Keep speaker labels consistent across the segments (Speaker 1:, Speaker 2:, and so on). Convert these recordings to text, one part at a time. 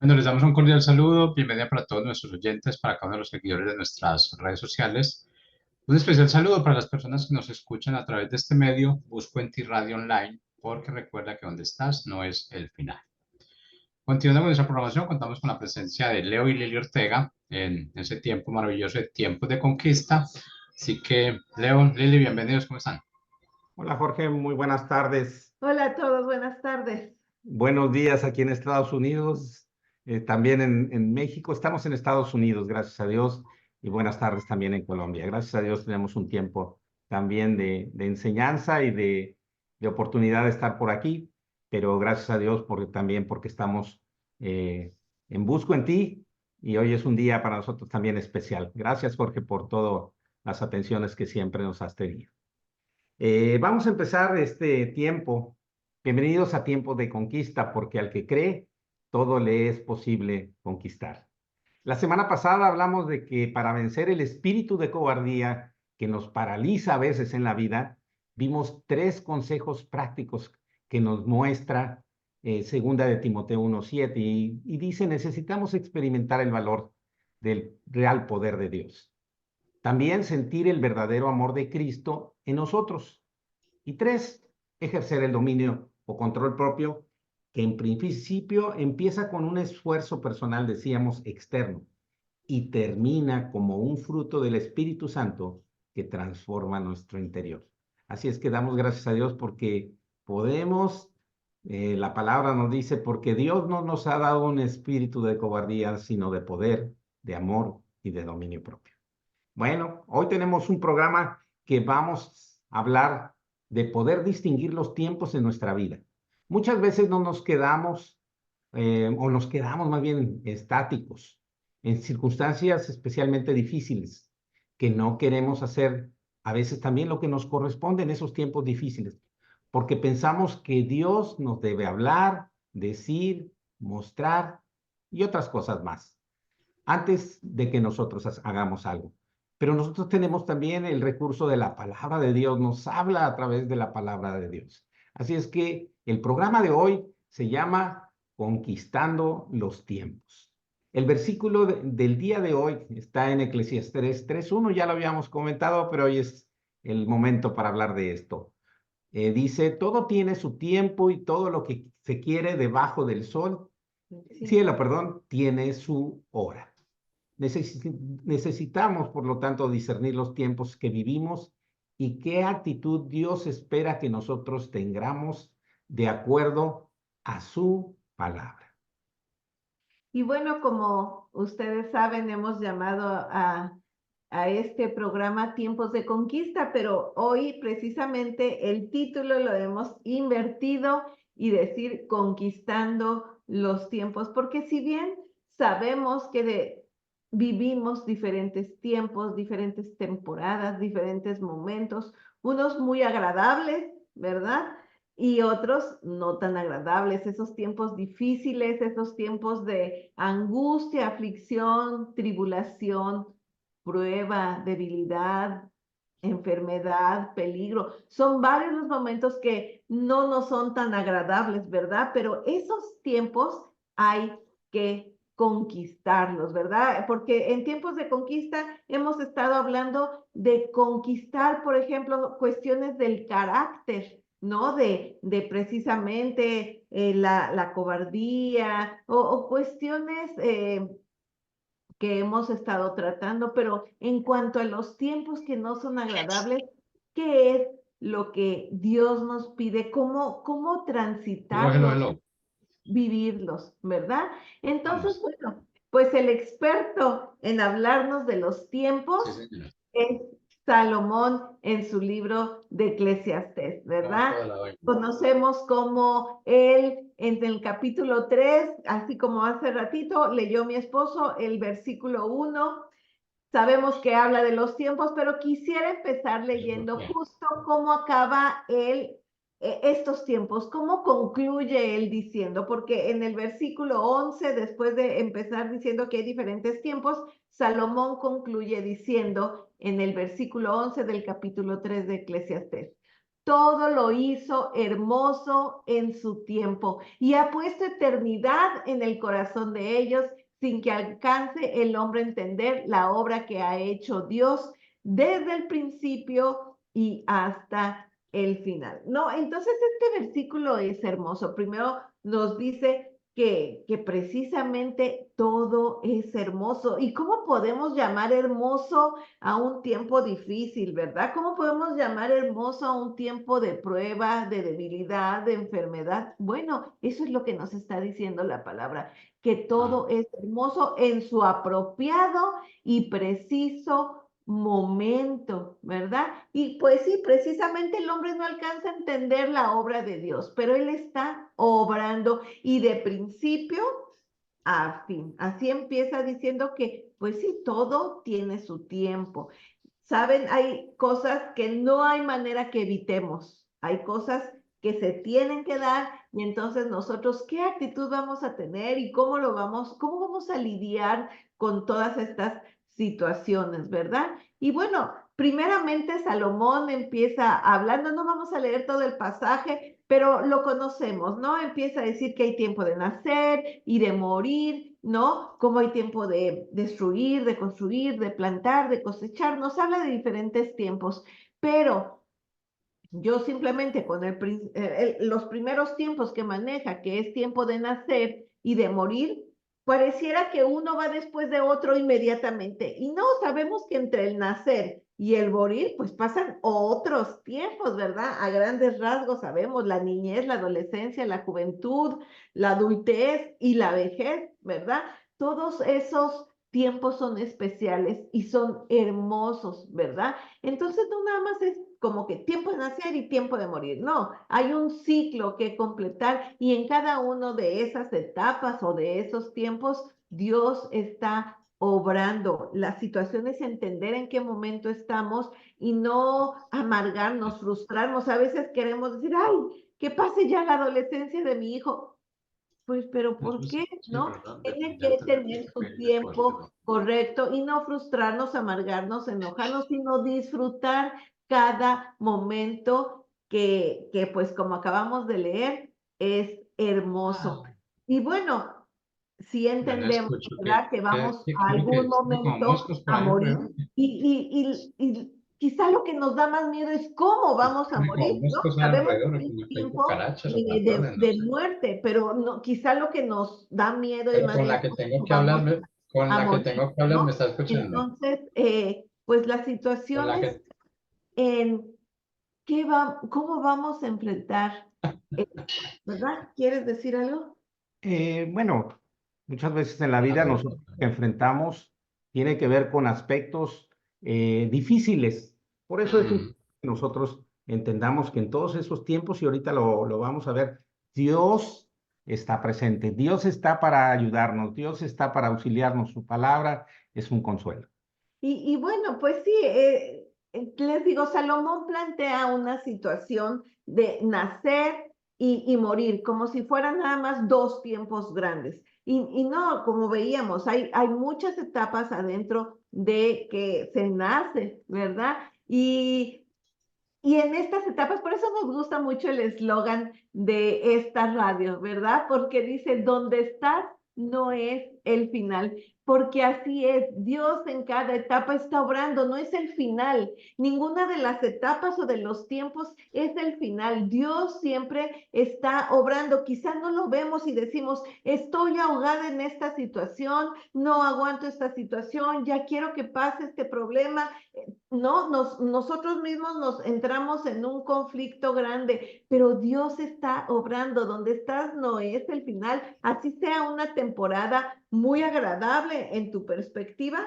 Speaker 1: Bueno, les damos un cordial saludo, bienvenida para todos nuestros oyentes, para cada uno de los seguidores de nuestras redes sociales. Un especial saludo para las personas que nos escuchan a través de este medio, Busco en ti Radio Online, porque recuerda que donde estás no es el final. Continuando con nuestra programación, contamos con la presencia de Leo y Lili Ortega en ese tiempo maravilloso de tiempos de conquista. Así que, Leo, Lili, bienvenidos, ¿cómo están?
Speaker 2: Hola Jorge, muy buenas tardes.
Speaker 3: Hola a todos, buenas tardes.
Speaker 2: Buenos días aquí en Estados Unidos, también en México. Estamos en Estados Unidos, gracias a Dios, y buenas tardes también en Colombia. Gracias a Dios tenemos un tiempo también de enseñanza y de oportunidad de estar por aquí, pero gracias a Dios también porque estamos eh, en Busco en Ti y hoy es un día para nosotros también especial. Gracias Jorge por todas las atenciones que siempre nos has tenido. Vamos a empezar este tiempo. Bienvenidos a Tiempo de Conquista, porque al que cree, todo le es posible conquistar. La semana pasada hablamos de que para vencer el espíritu de cobardía que nos paraliza a veces en la vida, vimos tres consejos prácticos que nos muestra segunda de Timoteo 1:7 y dice, necesitamos experimentar el valor del real poder de Dios. También sentir el verdadero amor de Cristo en nosotros. Y tres, ejercer el dominio o control propio, que en principio empieza con un esfuerzo personal, decíamos, externo, y termina como un fruto del Espíritu Santo que transforma nuestro interior. Así es que damos gracias a Dios porque podemos, la palabra nos dice, porque Dios no nos ha dado un espíritu de cobardía, sino de poder, de amor y de dominio propio. Bueno, hoy tenemos un programa que vamos a hablar de poder distinguir los tiempos en nuestra vida. Muchas veces no nos quedamos, o nos quedamos más bien estáticos, en circunstancias especialmente difíciles, que no queremos hacer a veces también lo que nos corresponde en esos tiempos difíciles, porque pensamos que Dios nos debe hablar, decir, mostrar y otras cosas más antes de que nosotros hagamos algo. Pero nosotros tenemos también el recurso de la palabra de Dios, nos habla a través de la palabra de Dios. Así es que el programa de hoy se llama Conquistando los tiempos. El versículo del día de hoy está en Eclesiastés 3:1, ya lo habíamos comentado, pero hoy es el momento para hablar de esto. Dice, todo tiene su tiempo y todo lo que se quiere debajo del sol, cielo, perdón, tiene su hora. Necesitamos, por lo tanto, discernir los tiempos que vivimos y qué actitud Dios espera que nosotros tengamos de acuerdo a su palabra.
Speaker 3: Y bueno, como ustedes saben, hemos llamado a este programa Tiempos de Conquista, pero hoy precisamente el título lo hemos invertido y decir Conquistando los tiempos, porque si bien sabemos que vivimos diferentes tiempos, diferentes temporadas, diferentes momentos, unos muy agradables, ¿verdad? Y otros no tan agradables, esos tiempos difíciles, esos tiempos de angustia, aflicción, tribulación, prueba, debilidad, enfermedad, peligro. Son varios los momentos que no nos son tan agradables, ¿verdad? Pero esos tiempos hay que conquistarlos, ¿verdad? Porque en tiempos de conquista hemos estado hablando de conquistar, por ejemplo, cuestiones del carácter, ¿no? De precisamente la cobardía o cuestiones que hemos estado tratando, pero en cuanto a los tiempos que no son agradables, ¿qué es lo que Dios nos pide? ¿Cómo
Speaker 1: Hello, hello,
Speaker 3: transitarlos,
Speaker 1: hello.
Speaker 3: vivirlos, ¿verdad? Entonces,
Speaker 1: Vamos.
Speaker 3: bueno, pues el experto en hablarnos de los
Speaker 1: Sí,
Speaker 3: tiempos
Speaker 1: señora.
Speaker 3: es Salomón en su libro de Eclesiastés,
Speaker 1: Vamos
Speaker 3: ¿verdad?
Speaker 1: toda la vaina.
Speaker 3: Conocemos cómo él en el capítulo 3, así como hace ratito leyó mi esposo el versículo 1, sabemos que habla de los tiempos, pero quisiera empezar leyendo justo cómo acaba él estos tiempos, cómo concluye él diciendo, porque en el versículo 11, después de empezar diciendo que hay diferentes tiempos, Salomón concluye diciendo en el versículo 11 del capítulo 3 de Eclesiastés, todo lo hizo hermoso en su tiempo y ha puesto eternidad en el corazón de ellos sin que alcance el hombre a entender la obra que ha hecho Dios desde el principio y hasta el final. No, entonces este versículo es hermoso. Primero nos dice que precisamente todo es hermoso. ¿Y cómo podemos llamar hermoso a un tiempo difícil, verdad? ¿Cómo podemos llamar hermoso a un tiempo de prueba, de debilidad, de enfermedad? Bueno, eso es lo que nos está diciendo la palabra, que todo es hermoso en su apropiado y preciso momento, ¿verdad? Y pues sí, precisamente el hombre no alcanza a entender la obra de Dios, pero Él está obrando y de principio a fin. Así empieza diciendo que, pues sí, todo tiene su tiempo. Saben, hay cosas que no hay manera que evitemos. Hay cosas que se tienen que dar y entonces nosotros, ¿qué actitud vamos a tener y cómo vamos a lidiar con todas estas situaciones, verdad? Y bueno, primeramente Salomón empieza hablando, no vamos a leer todo el pasaje, pero lo conocemos, ¿no? Empieza a decir que hay tiempo de nacer y de morir, ¿no? Como hay tiempo de destruir, de construir, de plantar, de cosechar, nos habla de diferentes tiempos, pero yo simplemente con los primeros tiempos que maneja, que es tiempo de nacer y de morir, pareciera que uno va después de otro inmediatamente. Y no, sabemos que entre el nacer y el morir, pues pasan otros tiempos, ¿verdad? A grandes rasgos sabemos la niñez, la adolescencia, la juventud, la adultez y la vejez, ¿verdad? Todos esos tiempos son especiales y son hermosos, ¿verdad? Entonces no nada más es como que tiempo de nacer y tiempo de morir. No, hay un ciclo que completar y en cada uno de esas etapas o de esos tiempos, Dios está obrando. La situación es entender en qué momento estamos y no amargarnos, frustrarnos. A veces queremos decir, ay, que pase ya la adolescencia de mi hijo. Pues, pero
Speaker 1: Eso
Speaker 3: ¿por
Speaker 1: sí,
Speaker 3: qué?
Speaker 1: sí,
Speaker 3: ¿No?
Speaker 1: ¿verdad?
Speaker 3: Tiene
Speaker 1: Depende
Speaker 3: que
Speaker 1: antes del
Speaker 3: tener
Speaker 1: tiempo que
Speaker 3: su
Speaker 1: le corresponde.
Speaker 3: tiempo correcto y no frustrarnos, amargarnos, enojarnos, sino disfrutar cada momento que pues como acabamos de leer, es hermoso. Y bueno, si
Speaker 1: Ya no
Speaker 3: entendemos,
Speaker 1: escucho
Speaker 3: ¿verdad? Que vamos a
Speaker 1: como que
Speaker 3: algún
Speaker 1: escucho como
Speaker 3: momento
Speaker 1: moscos por
Speaker 3: a
Speaker 1: ahí
Speaker 3: morir
Speaker 1: alrededor.
Speaker 3: y quizá lo que nos da más miedo es cómo vamos a
Speaker 1: Como
Speaker 3: morir, ¿no?
Speaker 1: moscos
Speaker 3: Sabemos
Speaker 1: alrededor,
Speaker 3: que hay
Speaker 1: como que hay
Speaker 3: tiempo
Speaker 1: cucarachas o ratones, no
Speaker 3: de
Speaker 1: sé.
Speaker 3: muerte, pero no, quizá lo que nos da miedo es
Speaker 1: Pero
Speaker 3: más
Speaker 1: con
Speaker 3: bien
Speaker 1: la que tengo
Speaker 3: cómo
Speaker 1: que
Speaker 3: vamos
Speaker 1: hablar, con
Speaker 3: a
Speaker 1: la que
Speaker 3: morir,
Speaker 1: tengo que hablar me
Speaker 3: ¿no?
Speaker 1: está escuchando.
Speaker 3: Entonces, pues las
Speaker 1: Con la
Speaker 3: situaciones
Speaker 1: que,
Speaker 3: en cómo vamos a enfrentar, ¿verdad? ¿Quieres decir algo?
Speaker 2: Bueno, muchas veces en la
Speaker 1: a
Speaker 2: vida
Speaker 1: ver,
Speaker 2: nosotros que enfrentamos tiene que ver con aspectos difíciles. Por eso es
Speaker 1: mm,
Speaker 2: importante que nosotros entendamos que en todos esos tiempos, y ahorita lo vamos a ver, Dios está presente, Dios está para ayudarnos, Dios está para auxiliarnos, su palabra es un consuelo.
Speaker 3: Y bueno, pues sí, les digo, Salomón plantea una situación de nacer y morir, como si fueran nada más dos tiempos grandes. Y no, como veíamos, hay muchas etapas adentro de que se nace, ¿verdad? Y en estas etapas, por eso nos gusta mucho el eslogan de esta radio, ¿verdad? Porque dice, donde estás no es el final, porque así es, Dios en cada etapa está obrando, no es el final, ninguna de las etapas o de los tiempos es el final, Dios siempre está obrando, quizás no lo vemos y decimos, estoy ahogada en esta situación, no aguanto esta situación, ya quiero que pase este problema, no, nosotros mismos nos entramos en un conflicto grande, pero Dios está obrando. Donde estás no es el final. Así sea una temporada muy agradable en tu perspectiva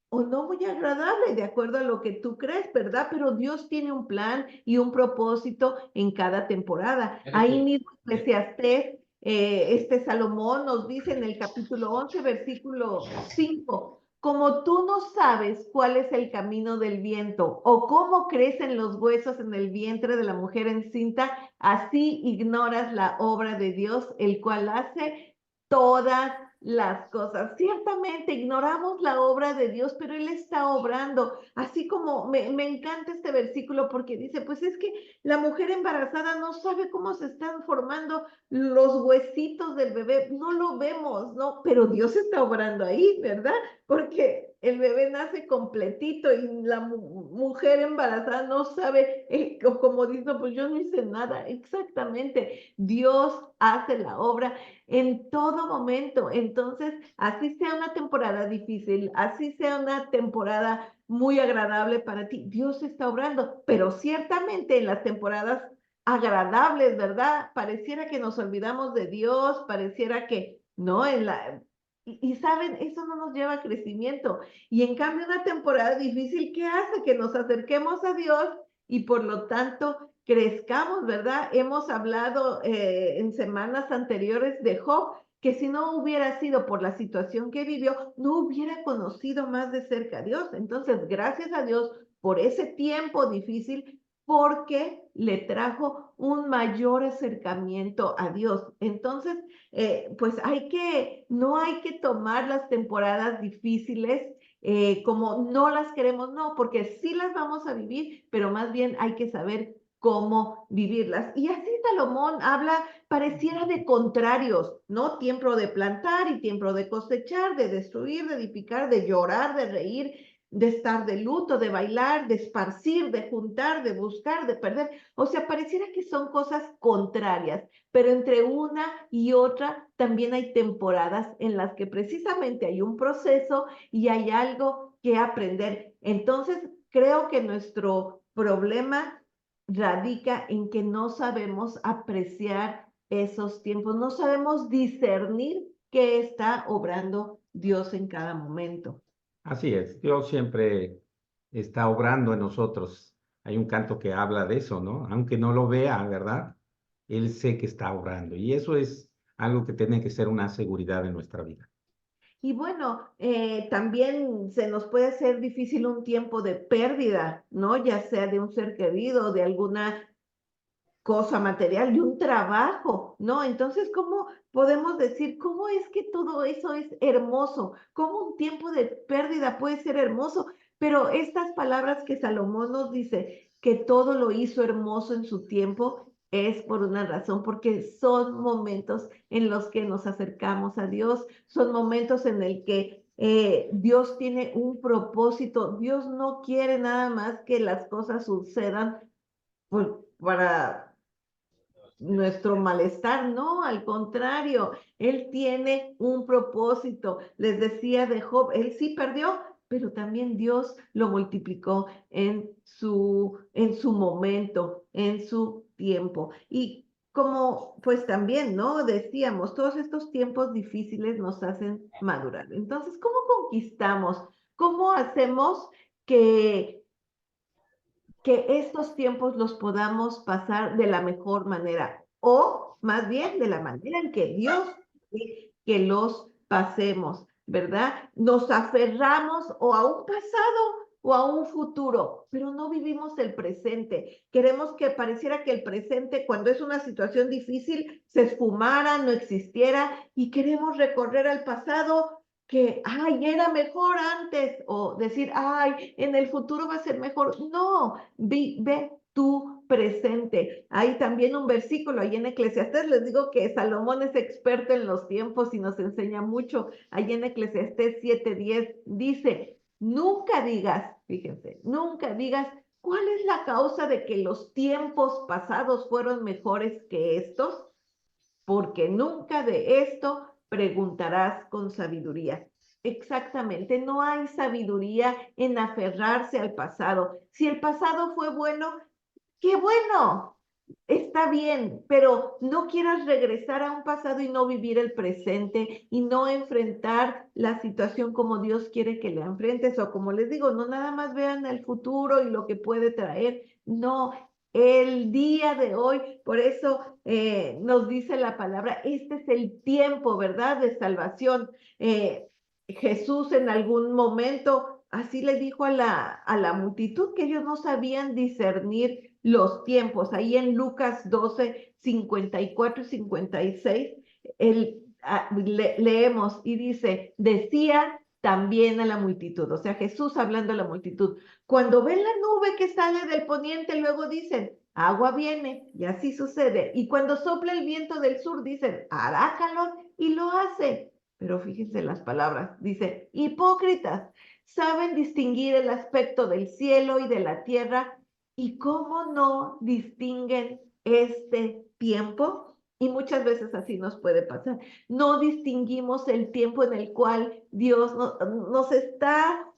Speaker 3: o no muy agradable, de acuerdo a lo que tú crees, ¿verdad? Pero Dios tiene un plan y un propósito en cada temporada.
Speaker 1: mire
Speaker 3: Ahí
Speaker 1: que,
Speaker 3: mismo, Eclesiastés, este Salomón nos dice en el capítulo 11, versículo 5. Como tú no sabes cuál es el camino del viento o cómo crecen los huesos en el vientre de la mujer encinta, así ignoras la obra de Dios, el cual hace todas las cosas. Ciertamente ignoramos la obra de Dios, pero Él está obrando. Así como me encanta este versículo porque dice, pues es que la mujer embarazada no sabe cómo se están formando los huesitos del bebé, no lo vemos, ¿no? Pero Dios está obrando ahí, ¿verdad? Porque el bebé nace completito y la mujer embarazada no sabe, como dice, no, pues yo no hice nada. Exactamente, Dios hace la obra en todo momento. Entonces, así sea una temporada difícil, así sea una temporada muy agradable para ti, Dios está obrando, pero ciertamente en las temporadas agradables, ¿verdad? Pareciera que nos olvidamos de Dios, pareciera que, ¿no? Y saben, eso no nos lleva a crecimiento. Y en cambio, una temporada difícil, ¿qué hace? Que nos acerquemos a Dios y por lo tanto crezcamos, ¿verdad? Hemos hablado en semanas anteriores de Job, que si no hubiera sido por la situación que vivió, no hubiera conocido más de cerca a Dios. Entonces, gracias a Dios por ese tiempo difícil, porque le trajo un mayor acercamiento a Dios. Entonces, pues no hay que tomar las temporadas difíciles como no las queremos, no, porque sí las vamos a vivir, pero más bien hay que saber cómo vivirlas. Y así Salomón habla, pareciera de contrarios, ¿no? Tiempo de plantar y tiempo de cosechar, de destruir, de edificar, de llorar, de reír, de estar de luto, de bailar, de esparcir, de juntar, de buscar, de perder. O sea, pareciera que son cosas contrarias, pero entre una y otra también hay temporadas en las que precisamente hay un proceso y hay algo que aprender. Entonces, creo que nuestro problema radica en que no sabemos apreciar esos tiempos, no sabemos discernir qué está obrando Dios en cada momento.
Speaker 2: Así es, Dios siempre está obrando en nosotros. Hay un canto que habla de eso, ¿no? Aunque no lo vea, ¿verdad? Él sé que está obrando. Y eso es algo que tiene que ser una seguridad en nuestra vida.
Speaker 3: Y bueno, también se nos puede hacer difícil un tiempo de pérdida, ¿no? Ya sea de un ser querido, de alguna cosa material, de un trabajo, ¿no? Entonces, ¿cómo podemos decir, cómo es que todo eso es hermoso? ¿Cómo un tiempo de pérdida puede ser hermoso? Pero estas palabras que Salomón nos dice, que todo lo hizo hermoso en su tiempo, es por una razón, porque son momentos en los que nos acercamos a Dios, son momentos en el que Dios tiene un propósito, Dios no quiere nada más que las cosas sucedan para nuestro malestar, no, al contrario, Él tiene un propósito. Les decía de Job, él sí perdió, pero también Dios lo multiplicó en su momento, en su tiempo. Y como pues también, ¿no? Decíamos, todos estos tiempos difíciles nos hacen madurar. Entonces, ¿cómo conquistamos? ¿Cómo hacemos que estos tiempos los podamos pasar de la mejor manera o más bien de la manera en que Dios quiere que los pasemos, ¿verdad? Nos aferramos o a un pasado o a un futuro, pero no vivimos el presente. Queremos que pareciera que el presente, cuando es una situación difícil, se esfumara, no existiera y queremos recorrer al pasado que, ay, era mejor antes, o decir, ay, en el futuro va a ser mejor. No, ve tu presente. Hay también un versículo ahí en Eclesiastés, les digo que Salomón es experto en los tiempos y nos enseña mucho. Ahí en Eclesiastés 7:10 dice, nunca digas, fíjense, nunca digas, ¿cuál es la causa de que los tiempos pasados fueron mejores que estos? Porque nunca de esto preguntarás con sabiduría. Exactamente, no hay sabiduría en aferrarse al pasado. Si el pasado fue bueno, qué bueno, está bien, pero no quieras regresar a un pasado y no vivir el presente y no enfrentar la situación como Dios quiere que la enfrentes o como les digo, no nada más vean el futuro y lo que puede traer, no, el día de hoy, por eso nos dice la palabra, este es el tiempo, ¿verdad?, de salvación. Jesús en algún momento así le dijo a la multitud que ellos no sabían discernir los tiempos. Ahí en Lucas 12, 54 y 56, leemos y dice, decía también a la multitud, o sea, Jesús hablando a la multitud. Cuando ven la nube que sale del poniente, luego dicen, agua viene, y así sucede. Y cuando sopla el viento del sur, dicen, hará calor, y lo hace. Pero fíjense las palabras, dice, hipócritas, saben distinguir el aspecto del cielo y de la tierra, y cómo no distinguen este tiempo. Y muchas veces así nos puede pasar. No distinguimos el tiempo en el cual Dios nos está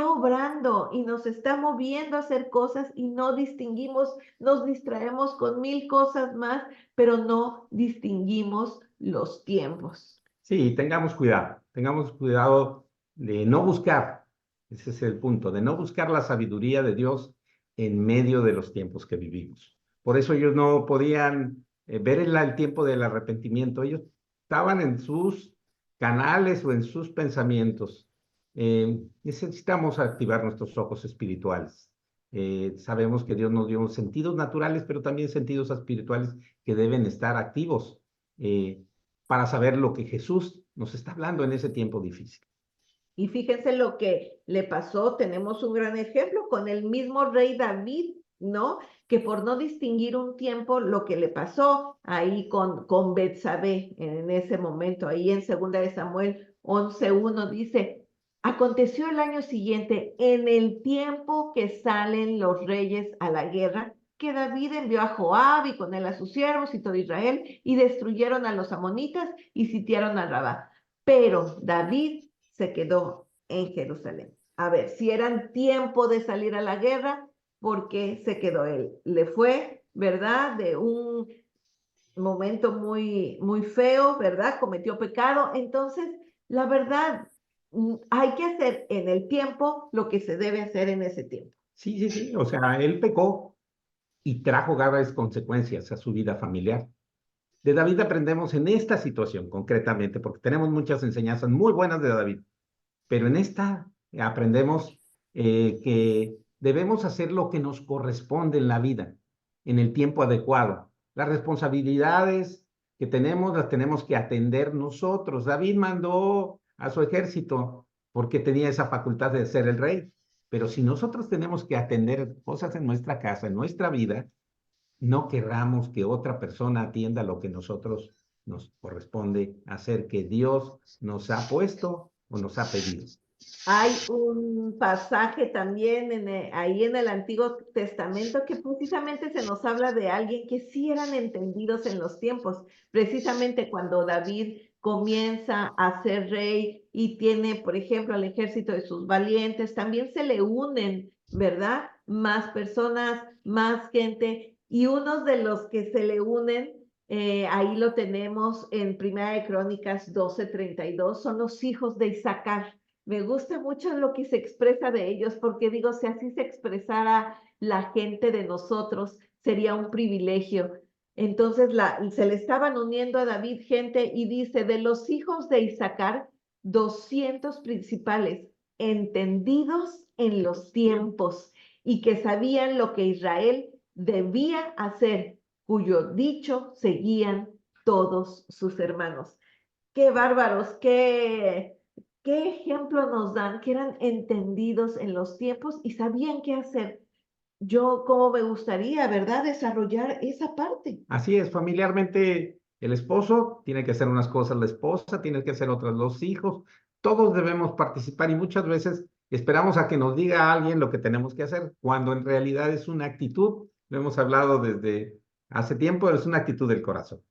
Speaker 3: obrando y nos está moviendo a hacer cosas y no distinguimos, nos distraemos con 1000 cosas más, pero no distinguimos los tiempos.
Speaker 2: Sí, tengamos cuidado de no buscar, ese es el punto, de no buscar la sabiduría de Dios en medio de los tiempos que vivimos. Por eso ellos no podían ver el tiempo del arrepentimiento, ellos estaban en sus canales o en sus pensamientos. Necesitamos activar nuestros ojos espirituales. Sabemos que Dios nos dio sentidos naturales, pero también sentidos espirituales que deben estar activos. Para saber lo que Jesús nos está hablando en ese tiempo difícil.
Speaker 3: Y fíjense lo que le pasó, tenemos un gran ejemplo con el mismo rey David, ¿no? Que por no distinguir un tiempo, lo que le pasó ahí con Betsabé en ese momento, ahí en 2 de Samuel 11:1 dice, aconteció el año siguiente, en el tiempo que salen los reyes a la guerra, que David envió a Joab y con él a sus siervos y todo Israel, y destruyeron a los amonitas y sitiaron a Rabá. Pero David se quedó en Jerusalén. A ver, si eran tiempo de salir a la guerra, ¿por qué se quedó él? Le fue, ¿verdad? De un momento muy, muy feo, ¿verdad? Cometió pecado. Entonces, la verdad, hay que hacer en el tiempo lo que se debe hacer en ese tiempo.
Speaker 2: Sí, o sea, él pecó y trajo graves consecuencias a su vida familiar. De David aprendemos en esta situación concretamente, porque tenemos muchas enseñanzas muy buenas de David, pero en esta aprendemos que debemos hacer lo que nos corresponde en la vida, en el tiempo adecuado. Las responsabilidades que tenemos las tenemos que atender nosotros. David mandó a su ejército porque tenía esa facultad de ser el rey, pero si nosotros tenemos que atender cosas en nuestra casa, en nuestra vida, no querramos que otra persona atienda lo que nosotros nos corresponde hacer, que Dios nos ha puesto o nos ha pedido.
Speaker 3: Hay un pasaje también ahí en el Antiguo Testamento que precisamente se nos habla de alguien que sí eran entendidos en los tiempos. Precisamente cuando David comienza a ser rey y tiene, por ejemplo, al ejército de sus valientes, también se le unen, ¿verdad? Más personas, más gente. Y unos de los que se le unen, ahí lo tenemos en Primera de Crónicas 12:32, son los hijos de Isaacar. Me gusta mucho lo que se expresa de ellos, porque digo, si así se expresara la gente de nosotros, sería un privilegio. Entonces se le estaban uniendo a David gente y dice, de los hijos de Isaacar, 200 principales, entendidos en los tiempos y que sabían lo que Israel debía hacer, cuyo dicho seguían todos sus hermanos. Qué bárbaros, qué ejemplo nos dan, que eran entendidos en los tiempos y sabían qué hacer. Yo, como me gustaría, ¿verdad?, desarrollar esa parte.
Speaker 2: Así es, familiarmente el esposo tiene que hacer unas cosas, la esposa tiene que hacer otras, los hijos, todos debemos participar y muchas veces esperamos a que nos diga alguien lo que tenemos que hacer, cuando en realidad es una actitud, lo hemos hablado desde hace tiempo, es una actitud del corazón.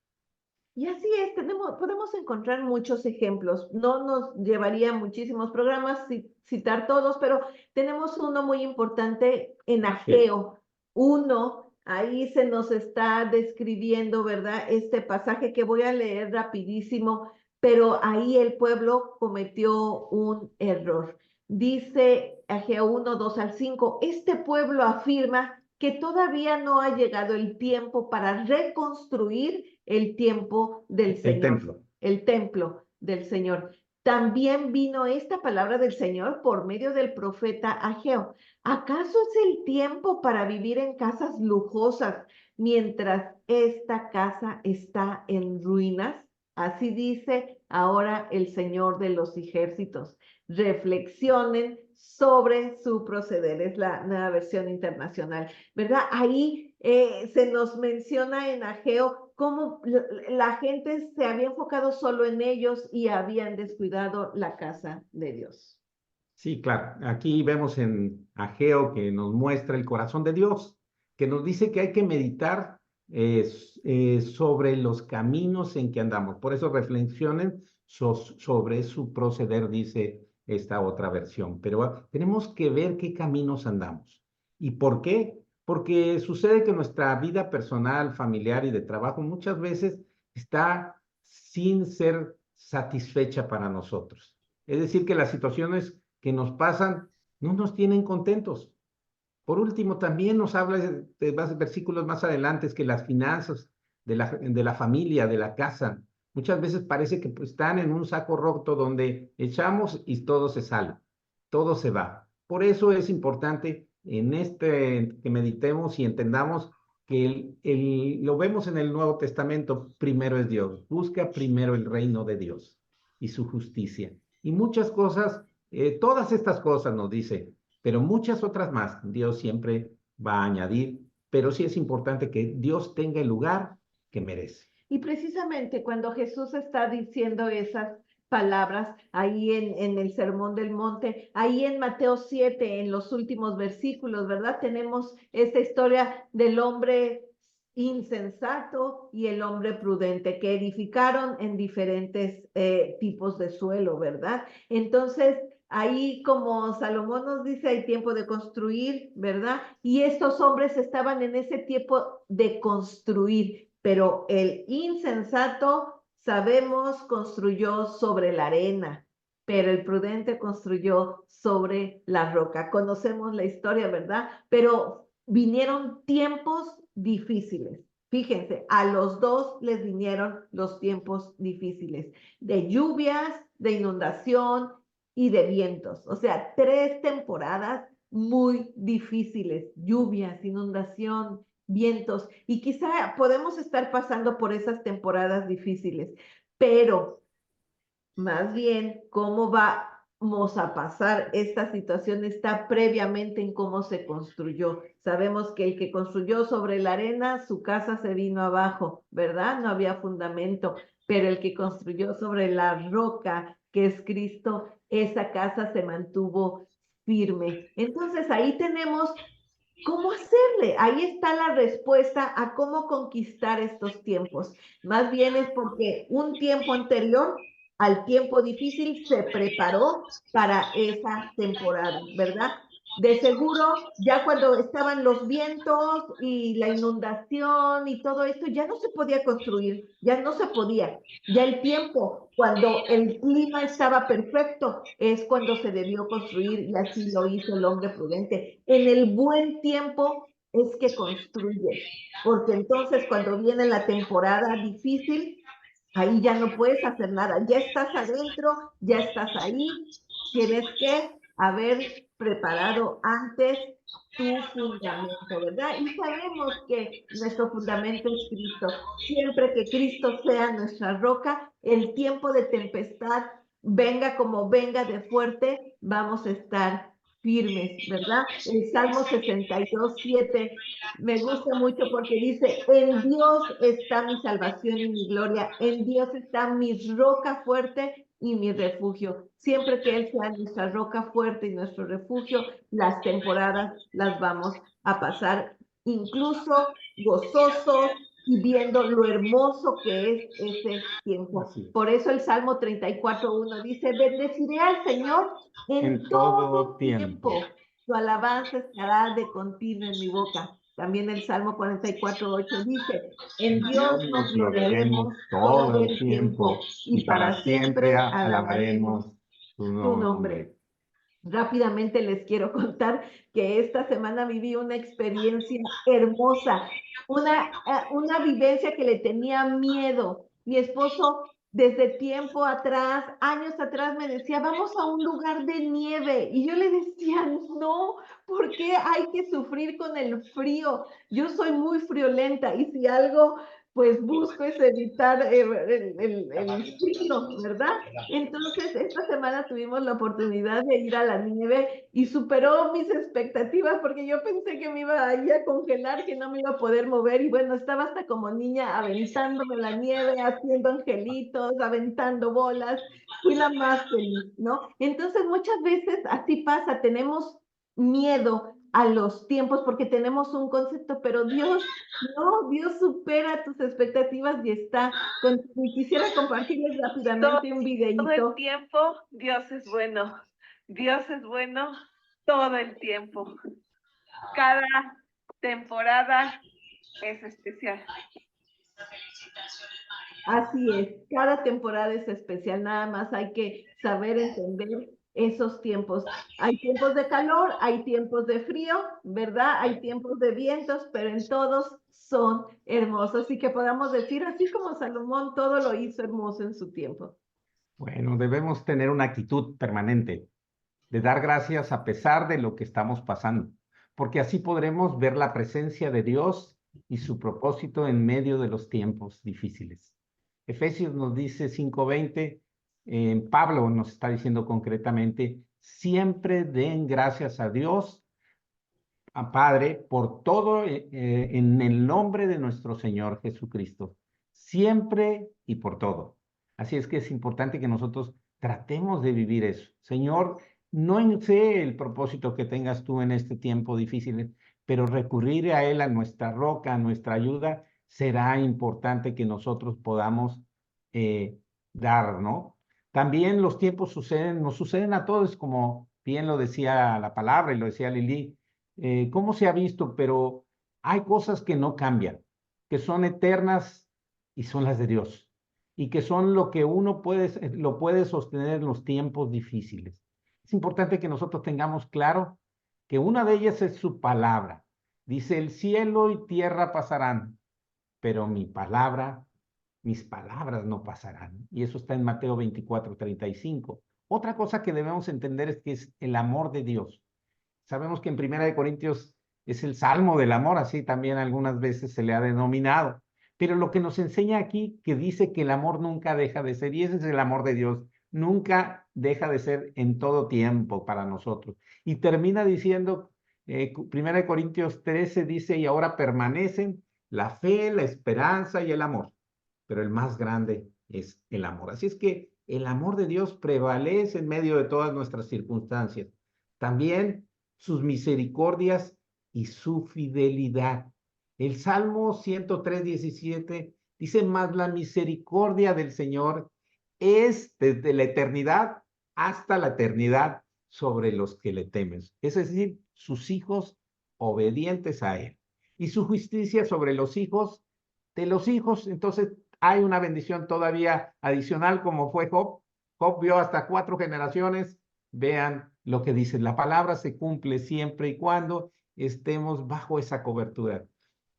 Speaker 3: Y así es, podemos encontrar muchos ejemplos. No nos llevaría muchísimos programas citar todos, pero tenemos uno muy importante en Ageo 1. Ahí se nos está describiendo, ¿verdad? Este pasaje que voy a leer rapidísimo, pero ahí el pueblo cometió un error. Dice Ageo 1:2-5, este pueblo afirma que todavía no ha llegado el tiempo para reconstruir el tiempo del Señor, el templo del Señor. También vino esta palabra del Señor por medio del profeta Ageo. ¿Acaso es el tiempo para vivir en casas lujosas mientras esta casa está en ruinas? Así dice ahora el Señor de los ejércitos. Reflexionen sobre su proceder. Es la nueva versión internacional, ¿verdad? Ahí se nos menciona en Ageo cómo la gente se había enfocado solo en ellos y habían descuidado la casa de Dios.
Speaker 2: Sí, claro. Aquí vemos en Ageo que nos muestra el corazón de Dios, que nos dice que hay que meditar sobre los caminos en que andamos. Por eso reflexionen sobre su proceder, dice esta otra versión. Pero tenemos que ver qué caminos andamos. ¿Y por qué? Porque sucede que nuestra vida personal, familiar y de trabajo muchas veces está sin ser satisfecha para nosotros. Es decir, que las situaciones que nos pasan no nos tienen contentos. Por último, también nos habla de versículos más adelante que las finanzas de la familia, de la casa, muchas veces parece que están en un saco roto donde echamos y todo se sale, todo se va. Por eso es importante en que meditemos y entendamos que lo vemos en el Nuevo Testamento, primero es Dios, busca primero el reino de Dios y su justicia. Y muchas cosas, todas estas cosas nos dice, pero muchas otras más Dios siempre va a añadir, pero sí es importante que Dios tenga el lugar que merece.
Speaker 3: Y precisamente cuando Jesús está diciendo esas palabras ahí en el Sermón del Monte, ahí en Mateo 7, en los últimos versículos, ¿verdad? Tenemos esta historia del hombre insensato y el hombre prudente que edificaron en diferentes tipos de suelo, ¿verdad? Entonces, ahí como Salomón nos dice, hay tiempo de construir, ¿verdad? Y estos hombres estaban en ese tiempo de construir, pero el insensato, sabemos, construyó sobre la arena, pero el prudente construyó sobre la roca. Conocemos la historia, ¿verdad? Pero vinieron tiempos difíciles. Fíjense, a los dos les vinieron los tiempos difíciles, de lluvias, de inundación y de vientos. O sea, 3 temporadas muy difíciles, lluvias, inundación, vientos, y quizá podemos estar pasando por esas temporadas difíciles, pero más bien cómo vamos a pasar esta situación está previamente en cómo se construyó. Sabemos que el que construyó sobre la arena, su casa se vino abajo, ¿verdad? No había fundamento, pero el que construyó sobre la roca, que es Cristo, esa casa se mantuvo firme. Entonces ahí tenemos ¿cómo hacerle? Ahí está la respuesta a cómo conquistar estos tiempos. Más bien es porque un tiempo anterior al tiempo difícil se preparó para esa temporada, ¿verdad? De seguro, ya cuando estaban los vientos y la inundación y todo esto, ya no se podía construir, ya no se podía. Ya el tiempo, cuando el clima estaba perfecto, es cuando se debió construir y así lo hizo el hombre prudente. En el buen tiempo es que construye, porque entonces cuando viene la temporada difícil, ahí ya no puedes hacer nada, ya estás adentro, ya estás ahí, tienes que haber preparado antes tu fundamento, ¿verdad? Y sabemos que nuestro fundamento es Cristo. Siempre que Cristo sea nuestra roca, el tiempo de tempestad, venga como venga de fuerte, vamos a estar firmes, ¿verdad? El Salmo 62:7 me gusta mucho porque dice, en Dios está mi salvación y mi gloria, en Dios está mi roca fuerte y mi refugio. Siempre que Él sea nuestra roca fuerte y nuestro refugio, las temporadas las vamos a pasar incluso gozosos y viendo lo hermoso que es ese tiempo. Por eso el Salmo 34:1 dice, bendeciré al Señor en todo tiempo. Su alabanza estará de continuo en mi boca. También el Salmo 44:8 dice, en Dios nos gloriaremos todo el tiempo y para siempre alabaremos tu nombre. Rápidamente les quiero contar que esta semana viví una experiencia hermosa, una vivencia que le tenía miedo. Mi esposo desde tiempo atrás, años atrás, me decía, vamos a un lugar de nieve. Y yo le decía, no, ¿por qué hay que sufrir con el frío? Yo soy muy friolenta y si algo pues busco es evitar el frío, ¿verdad? Entonces, esta semana tuvimos la oportunidad de ir a la nieve y superó mis expectativas porque yo pensé que me iba ahí a congelar, que no me iba a poder mover y bueno, estaba hasta como niña aventándome la nieve, haciendo angelitos, aventando bolas, fui la más feliz, ¿no? Entonces, muchas veces así pasa, tenemos miedo a los tiempos porque tenemos un concepto, pero Dios no, Dios supera tus expectativas y está contigo. Y quisiera compartirles rápidamente un
Speaker 4: Todo el
Speaker 3: videíto.
Speaker 4: tiempo Dios es bueno. Dios es bueno todo el tiempo. Cada temporada es especial.
Speaker 3: Así es, cada temporada es especial, nada más hay que saber entender esos tiempos. Hay tiempos de calor, hay tiempos de frío, ¿verdad? Hay tiempos de vientos, pero en todos son hermosos y que podamos decir, así como Salomón todo lo hizo hermoso en su tiempo.
Speaker 2: Bueno, debemos tener una actitud permanente de dar gracias a pesar de lo que estamos pasando, porque así podremos ver la presencia de Dios y su propósito en medio de los tiempos difíciles. Efesios nos dice 5:20, Pablo nos está diciendo concretamente, siempre den gracias a Dios, a Padre, por todo en el nombre de nuestro Señor Jesucristo, siempre y por todo. Así es que es importante que nosotros tratemos de vivir eso. Señor, no sé el propósito que tengas tú en este tiempo difícil, pero recurrir a Él, a nuestra roca, a nuestra ayuda, será importante que nosotros podamos eh, dar, ¿no? También los tiempos nos suceden a todos, como bien lo decía la palabra y lo decía Lili, cómo se ha visto, pero hay cosas que no cambian, que son eternas y son las de Dios, y que son lo que uno lo puede sostener en los tiempos difíciles. Es importante que nosotros tengamos claro que una de ellas es su palabra. Dice, el cielo y tierra pasarán, pero mis palabras no pasarán. Y eso está en Mateo 24:35. Otra cosa que debemos entender es que es el amor de Dios. Sabemos que en Primera de Corintios es el salmo del amor, así también algunas veces se le ha denominado. Pero lo que nos enseña aquí, que dice que el amor nunca deja de ser, y ese es el amor de Dios, nunca deja de ser en todo tiempo para nosotros. Y termina diciendo, Primera de Corintios 13 dice, y ahora permanecen la fe, la esperanza y el amor, pero el más grande es el amor. Así es que el amor de Dios prevalece en medio de todas nuestras circunstancias. También sus misericordias y su fidelidad. El Salmo 103:17 dice, más la misericordia del Señor es desde la eternidad hasta la eternidad sobre los que le temen. Es decir, sus hijos obedientes a Él. Y su justicia sobre los hijos de los hijos. Entonces, hay una bendición todavía adicional como fue Job. Job vio hasta 4 generaciones. Vean lo que dice. La palabra se cumple siempre y cuando estemos bajo esa cobertura.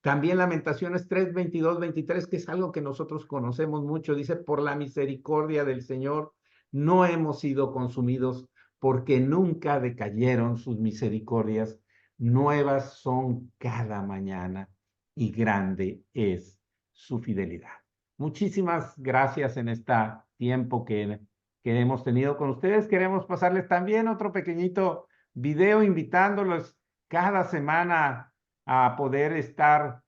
Speaker 2: También Lamentaciones 3, 22, 23, que es algo que nosotros conocemos mucho. Dice, por la misericordia del Señor no hemos sido consumidos porque nunca decayeron sus misericordias. Nuevas son cada mañana y grande es su fidelidad. Muchísimas gracias en este tiempo que hemos tenido con ustedes. Queremos pasarles también otro pequeñito video invitándolos cada semana a poder estar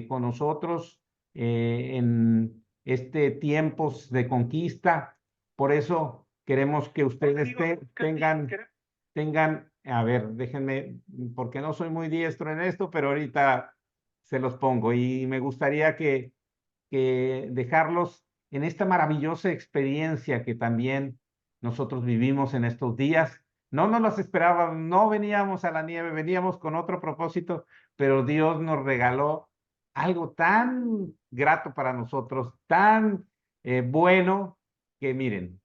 Speaker 2: con nosotros en este tiempos de conquista. Por eso queremos que ustedes tengan, a ver, déjenme, porque no soy muy diestro en esto, pero ahorita se los pongo y me gustaría que dejarlos en esta maravillosa experiencia que también nosotros vivimos en estos días. No nos las esperábamos, no veníamos a la nieve, veníamos con otro propósito, pero Dios nos regaló algo tan grato para nosotros, tan bueno, que miren.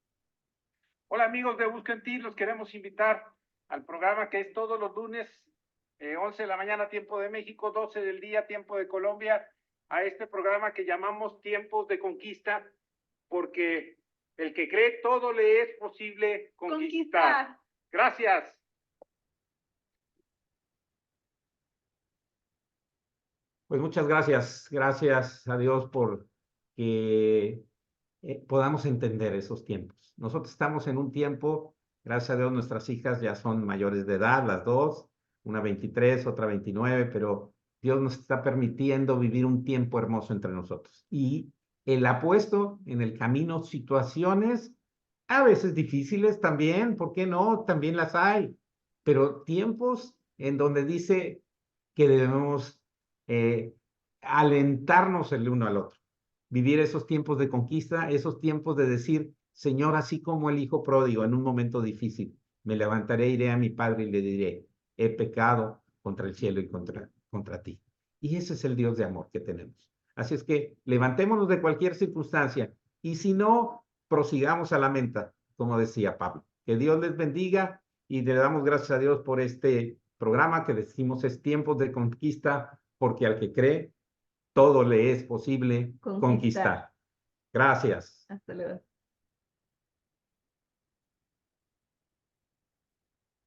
Speaker 5: Hola amigos de Busca en Ti, los queremos invitar al programa que es todos los lunes, 11 de la mañana, tiempo de México, 12 del día, tiempo de Colombia, a este programa que llamamos Tiempos de Conquista, porque el que cree todo le es posible conquistar. Gracias.
Speaker 2: Pues muchas gracias. Gracias a Dios por que podamos entender esos tiempos. Nosotros estamos en un tiempo, gracias a Dios, nuestras hijas ya son mayores de edad, las dos, una 23, otra 29, pero Dios nos está permitiendo vivir un tiempo hermoso entre nosotros. Y Él ha puesto en el camino situaciones a veces difíciles también, ¿por qué no? También las hay, pero tiempos en donde dice que debemos alentarnos el uno al otro, vivir esos tiempos de conquista, esos tiempos de decir, Señor, así como el hijo pródigo en un momento difícil, me levantaré, iré a mi padre y le diré, he pecado contra el cielo y contra ti. Y ese es el Dios de amor que tenemos. Así es que levantémonos de cualquier circunstancia y si no, prosigamos a la meta, como decía Pablo. Que Dios les bendiga y le damos gracias a Dios por este programa que decimos es Tiempos de Conquista, porque al que cree, todo le es posible conquistar. Gracias.
Speaker 3: Hasta luego.